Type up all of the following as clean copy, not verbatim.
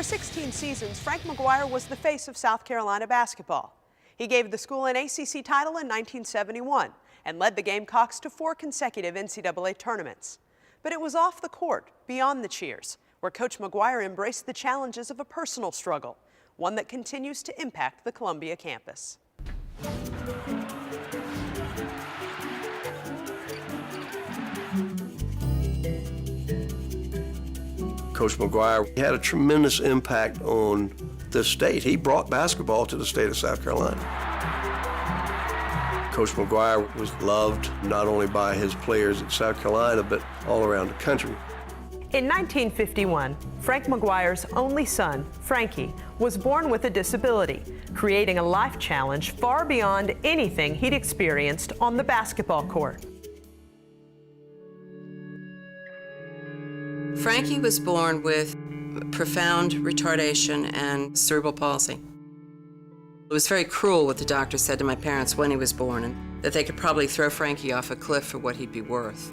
16 seasons, Frank McGuire was the face of South Carolina basketball. He gave the school an ACC title in 1971 and led the Gamecocks to 4 consecutive NCAA tournaments. But it was off the court, beyond the cheers, where Coach McGuire embraced the challenges of a personal struggle, one that continues to impact the Columbia campus. Coach McGuire had a tremendous impact on this state. He brought basketball to the state of South Carolina. Coach McGuire was loved not only by his players at South Carolina, but all around the country. In 1951, Frank McGuire's only son, Frankie, was born with a disability, creating a life challenge far beyond anything he'd experienced on the basketball court. Frankie was born with profound retardation and cerebral palsy. It was very cruel what the doctor said to my parents when he was born, and that they could probably throw Frankie off a cliff for what he'd be worth.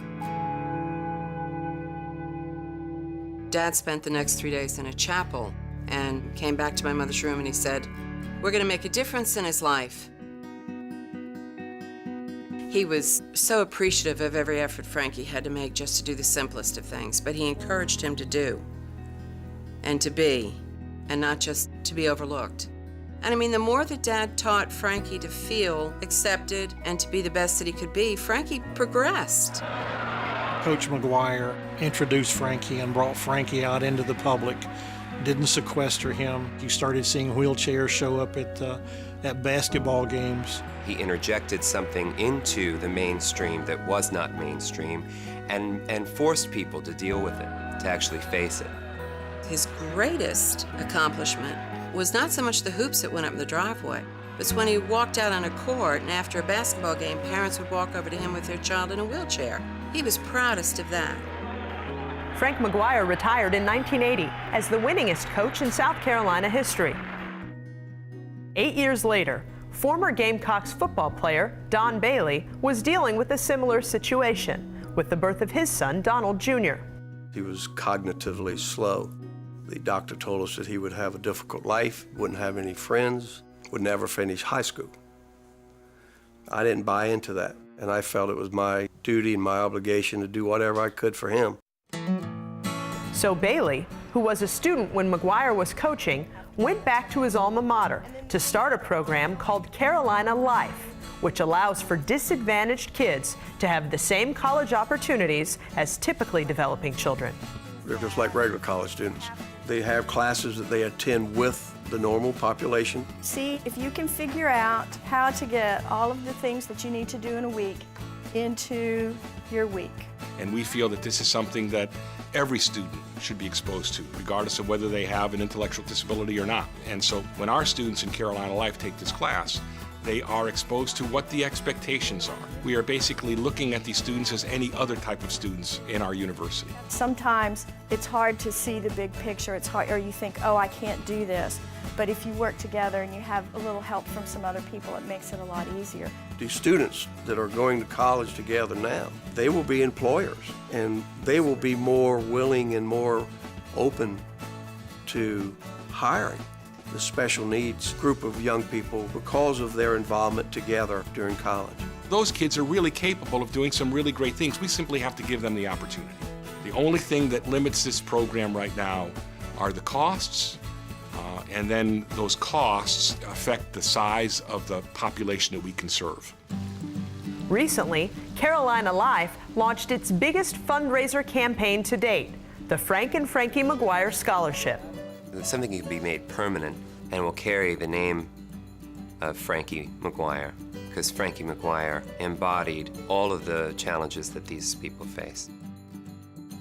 Dad spent the next 3 days in a chapel and came back to my mother's room and he said, "We're going to make a difference in his life." He was so appreciative of every effort Frankie had to make just to do the simplest of things, but he encouraged him to do and to be, and not just to be overlooked. And I mean, the more that Dad taught Frankie to feel accepted and to be the best that he could be, Frankie progressed. Coach McGuire introduced Frankie and brought Frankie out into the public, didn't sequester him. You started seeing wheelchairs show up at basketball games. He interjected something into the mainstream that was not mainstream and forced people to deal with it, to actually face it. His greatest accomplishment was not so much the hoops that went up in the driveway, but it's when he walked out on a court and after a basketball game, parents would walk over to him with their child in a wheelchair. He was proudest of that. Frank McGuire retired in 1980 as the winningest coach in South Carolina history. 8 years later, former Gamecocks football player Don Bailey was dealing with a similar situation with the birth of his son, Donald Jr. He was cognitively slow. The doctor told us that he would have a difficult life, wouldn't have any friends, would never finish high school. I didn't buy into that, and I felt it was my duty and my obligation to do whatever I could for him. So Bailey, who was a student when McGuire was coaching, went back to his alma mater to start a program called CarolinaLIFE, which allows for disadvantaged kids to have the same college opportunities as typically developing children. They're just like regular college students. They have classes that they attend with the normal population. See if you can figure out how to get all of the things that you need to do in a week into your week. And we feel that this is something that every student should be exposed to, regardless of whether they have an intellectual disability or not. And so when our students in CarolinaLIFE take this class, they are exposed to what the expectations are. We are basically looking at these students as any other type of students in our university. Sometimes it's hard to see the big picture. It's hard, or you think, oh, I can't do this. But if you work together and you have a little help from some other people, it makes it a lot easier. These students that are going to college together now, they will be employers, and they will be more willing and more open to hiring the special needs group of young people because of their involvement together during college. Those kids are really capable of doing some really great things. We simply have to give them the opportunity. The only thing that limits this program right now are the costs, and then those costs affect the size of the population that we can serve. Recently, CarolinaLIFE launched its biggest fundraiser campaign to date, the Frank and Frankie McGuire Scholarship. Something can be made permanent and will carry the name of Frankie McGuire, because Frankie McGuire embodied all of the challenges that these people face.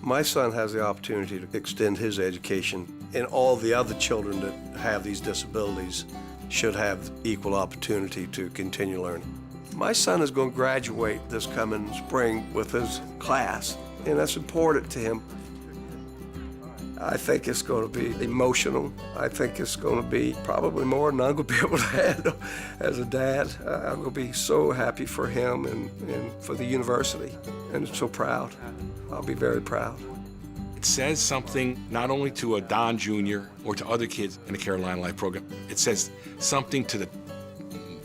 My son has the opportunity to extend his education, and all the other children that have these disabilities should have equal opportunity to continue learning. My son is going to graduate this coming spring with his class, and that's important to him. I think it's going to be emotional. I think it's going to be probably more than I'm going to be able to handle as a dad. I'm going to be so happy for him and for the university, and so proud. I'll be very proud. It says something not only to a Don Jr. or to other kids in the Carolina Life program, it says something to the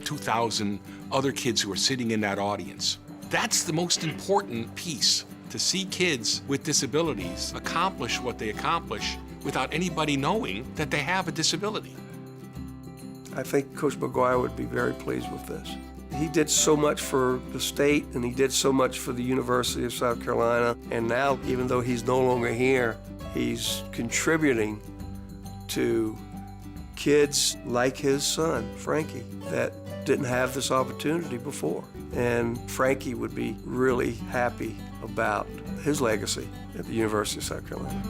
2,000 other kids who are sitting in that audience. That's the most important piece, to see kids with disabilities accomplish what they accomplish without anybody knowing that they have a disability. I think Coach McGuire would be very pleased with this. He did so much for the state, and he did so much for the University of South Carolina, and now, even though he's no longer here, he's contributing to kids like his son, Frankie, that didn't have this opportunity before. And Frankie would be really happy about his legacy at the University of South Carolina.